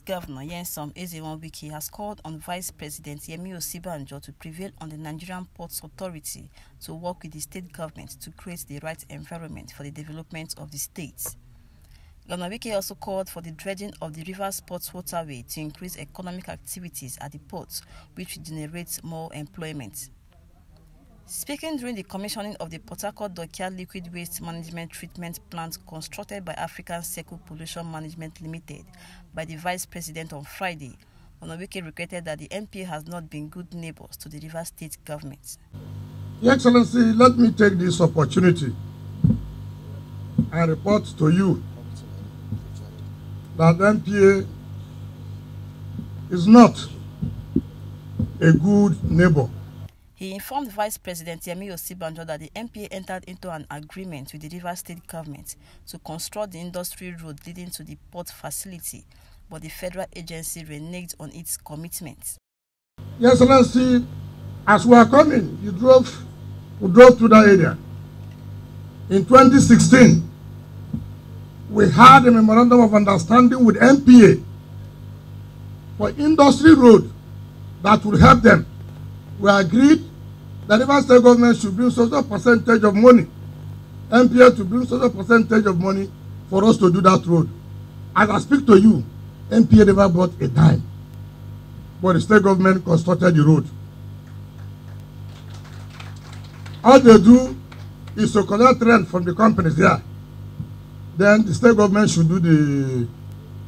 Governor Nyesom Wike has called on Vice President Yemi Osibanjo to prevail on the Nigerian Ports Authority to work with the state government to create the right environment for the development of the state. Governor Wike also called for the dredging of the Rivers Ports waterway to increase economic activities at the ports, which will generate more employment. Speaking during the commissioning of the Port Harcourt Dockyard Liquid Waste Management Treatment Plant constructed by African Circle Pollution Management Limited by the Vice President on Friday, Governor Wike regretted that the NPA has not been good neighbors to the Rivers State government. Your Excellency, let me take this opportunity and report to you that the NPA is not a good neighbor. He informed Vice President Yemi Osibanjo that the NPA entered into an agreement with the Rivers State government to construct the industry road leading to the port facility, but the federal agency reneged on its commitment. Your Excellency, as we are coming, we drove through that area. In 2016, we had a memorandum of understanding with NPA for industry road that would help them. We agreed that the Rivers State government should bring such a percentage of money, NPA to bring such a percentage of money for us to do that road. As I speak to you, NPA never brought a dime, but the state government constructed the road. All they do is to collect rent from the companies there. Then the state government should do the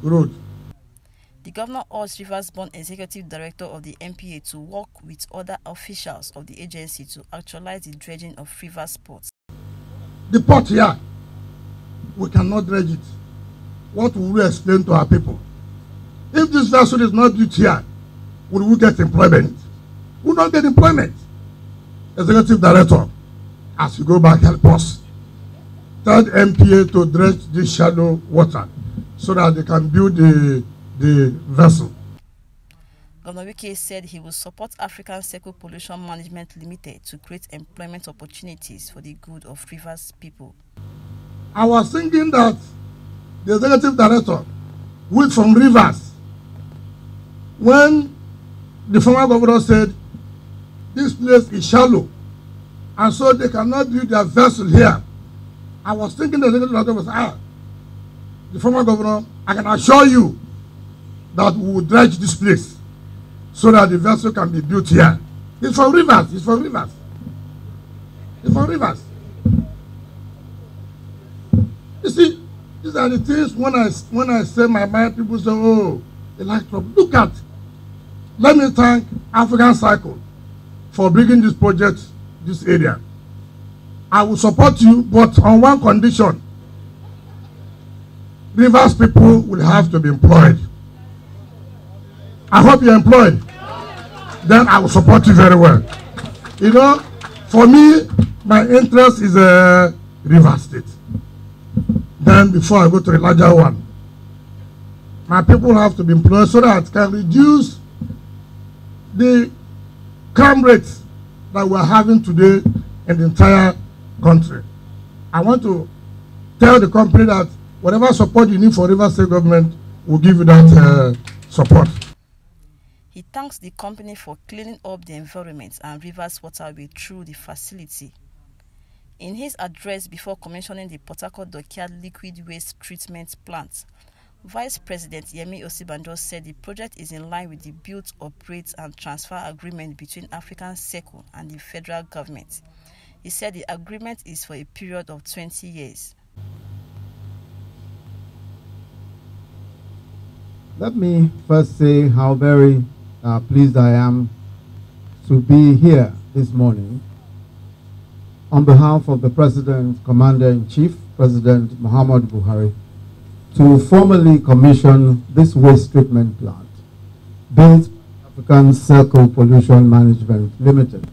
road. The governor urged Rivers-born executive director of the NPA to work with other officials of the agency to actualize the dredging of Rivers ports. The port here, we cannot dredge it. What will we explain to our people? If this vessel is not built here, will we get employment? We will not get employment. Executive director, as you go back, help us. Tell the NPA to dredge this shallow water so that they can build the vessel. Governor Wike said he will support African Circle Pollution Management Limited to create employment opportunities for the good of Rivers people. I was thinking that the executive director, who is from Rivers, when the former governor said this place is shallow and so they cannot build their vessel here, I was thinking the executive director was, the former governor, I can assure you that we will dredge this place so that the vessel can be built here. It's from Rivers. It's from Rivers. It's from Rivers. You see, these are the things when I say my mind, people say, oh, they like trouble. Look at, let me thank African Cycle for bringing this project, this area. I will support you, but on one condition. Rivers people will have to be employed. I hope you're employed. Then I will support you very well. You know, for me, my interest is Rivers State. Then before I go to the larger one, my people have to be employed so that it can reduce the crime rates that we're having today in the entire country. I want to tell the company that whatever support you need for Rivers State government, will give you that support. He thanks the company for cleaning up the environment and Rivers waterway through the facility. In his address before commissioning the Port Harcourt Dockyard Liquid Waste Treatment Plant, Vice President Yemi Osibanjo said the project is in line with the Build, Operate and Transfer Agreement between African Circle and the federal government. He said the agreement is for a period of 20 years. Let me first say how very pleased I am to be here this morning on behalf of the President, Commander-in-Chief, President Muhammad Buhari, to formally commission this waste treatment plant built by African Circle Pollution Management Limited.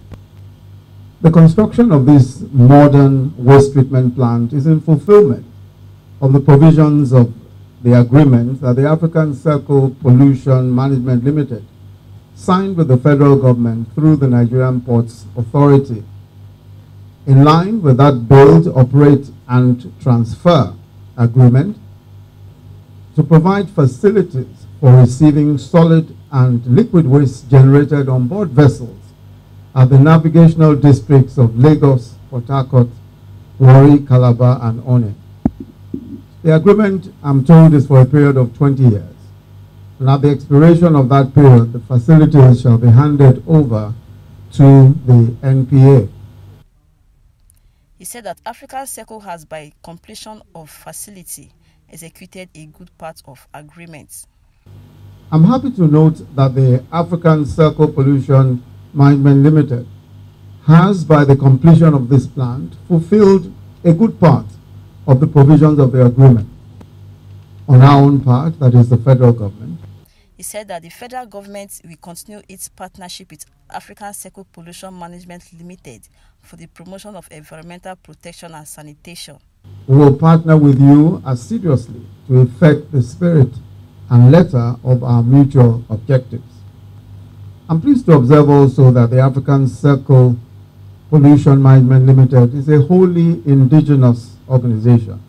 The construction of this modern waste treatment plant is in fulfillment of the provisions of the agreement that the African Circle Pollution Management Limited signed with the federal government through the Nigerian Ports Authority. In line with that Build, Operate and Transfer Agreement, to provide facilities for receiving solid and liquid waste generated on board vessels at the navigational districts of Lagos, Port Harcourt, Warri, Calabar, and Onne. The agreement, I'm told, is for a period of 20 years. And at the expiration of that period, the facilities shall be handed over to the NPA. He said that African Circle has, by completion of facility, executed a good part of agreements. I'm happy to note that the African Circle Pollution Management Limited has, by the completion of this plant, fulfilled a good part of the provisions of the agreement. On our own part, that is the federal government. He said that the federal government will continue its partnership with African Circle Pollution Management Limited for the promotion of environmental protection and sanitation. We will partner with you assiduously to effect the spirit and letter of our mutual objectives. I'm pleased to observe also that the African Circle Pollution Management Limited is a wholly indigenous organization,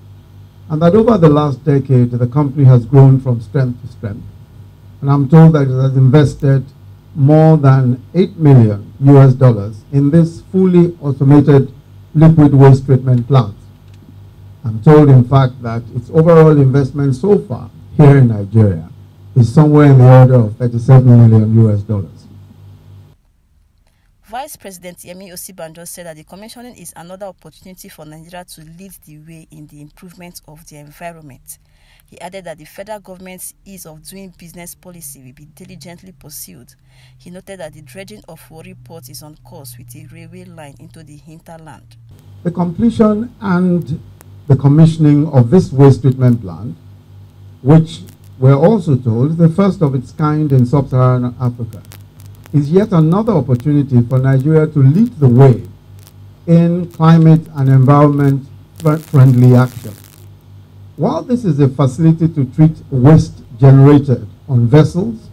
and that over the last decade the company has grown from strength to strength. And I'm told that it has invested more than $8 million in this fully automated liquid waste treatment plant. I'm told, in fact, that its overall investment so far here in Nigeria is somewhere in the order of $37 million. Vice President Yemi Osibanjo said that the commissioning is another opportunity for Nigeria to lead the way in the improvement of the environment. He added that the federal government's ease of doing business policy will be diligently pursued. He noted that the dredging of Warri Port is on course with a railway line into the hinterland. The completion and the commissioning of this waste treatment plant, which we're also told is the first of its kind in sub-Saharan Africa, is yet another opportunity for Nigeria to lead the way in climate and environment-friendly action. While this is a facility to treat waste generated on vessels,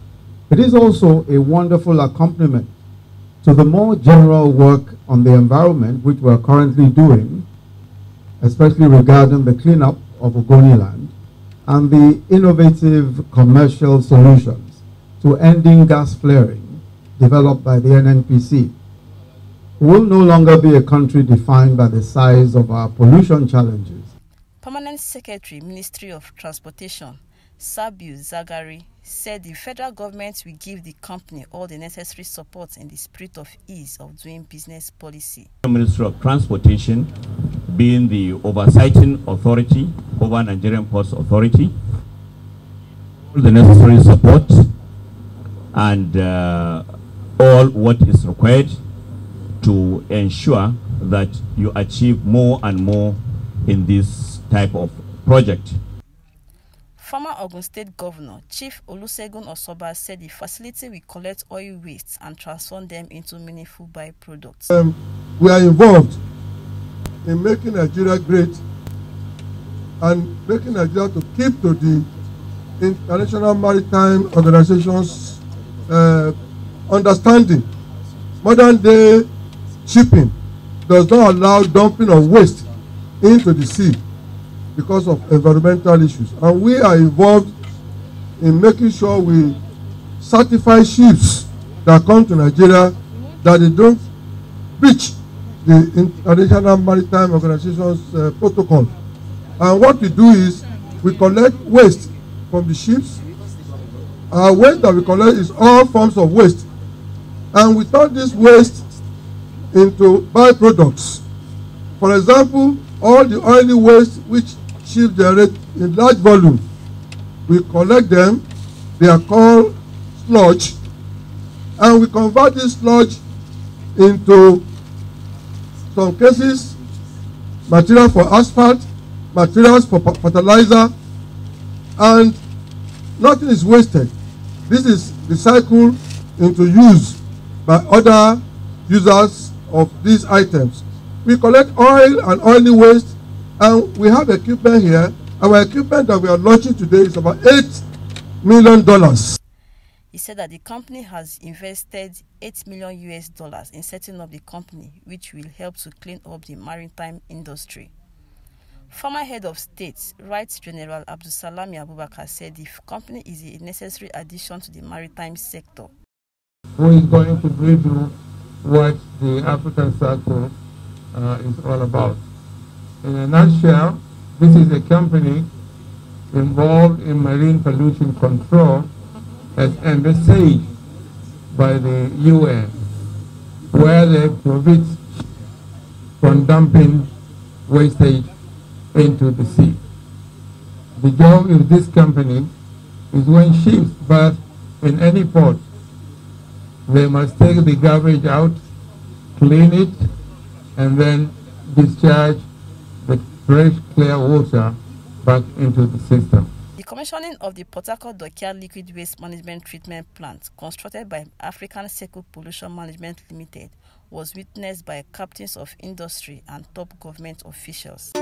it is also a wonderful accompaniment to the more general work on the environment which we are currently doing, especially regarding the cleanup of Ogoniland and the innovative commercial solutions to ending gas flaring developed by the NNPC. We will no longer be a country defined by the size of our pollution challenges. Permanent Secretary, Ministry of Transportation, Sabiu Zagari, said the federal government will give the company all the necessary support in the spirit of ease of doing business policy. The Ministry of Transportation, being the oversighting authority over Nigerian Ports Authority, all the necessary support and all what is required to ensure that you achieve more and more in this type of project. Former Ogun State Governor Chief Olusegun Osoba said the facility will collect oil wastes and transform them into meaningful byproducts. We are involved in making Nigeria great and making Nigeria to keep to the International Maritime Organization's understanding. Modern day shipping does not allow dumping of waste into the sea because of environmental issues, and we are involved in making sure we certify ships that come to Nigeria that they don't breach the International Maritime Organization's protocol. And what we do is we collect waste from the ships. Our waste that we collect is all forms of waste, and we turn this waste into byproducts. For example, all the oily waste which ships generate in large volume, we collect them. They are called sludge, and we convert this sludge into, some cases, material for asphalt, materials for fertilizer, and nothing is wasted. This is recycled into use by other users of these items. We collect oil and oily waste, and we have equipment here. Our equipment that we are launching today is about $8 million. He said that the company has invested $8 million in setting up the company, which will help to clean up the maritime industry. Former head of state, Right General Abdulsalami Abubakar, said the company is a necessary addition to the maritime sector. Who is going to brief you what the African Circle is all about. In a nutshell, this is a company involved in marine pollution control as envisaged by the UN, where they prohibit from dumping wastage into the sea. The job of this company is when ships berth in any port, they must take the garbage out, clean it, and then discharge the fresh, clear water back into the system. The commissioning of the Port Harcourt Dockyard Liquid Waste Management Treatment Plant, constructed by African Circle Pollution Management Limited, was witnessed by captains of industry and top government officials.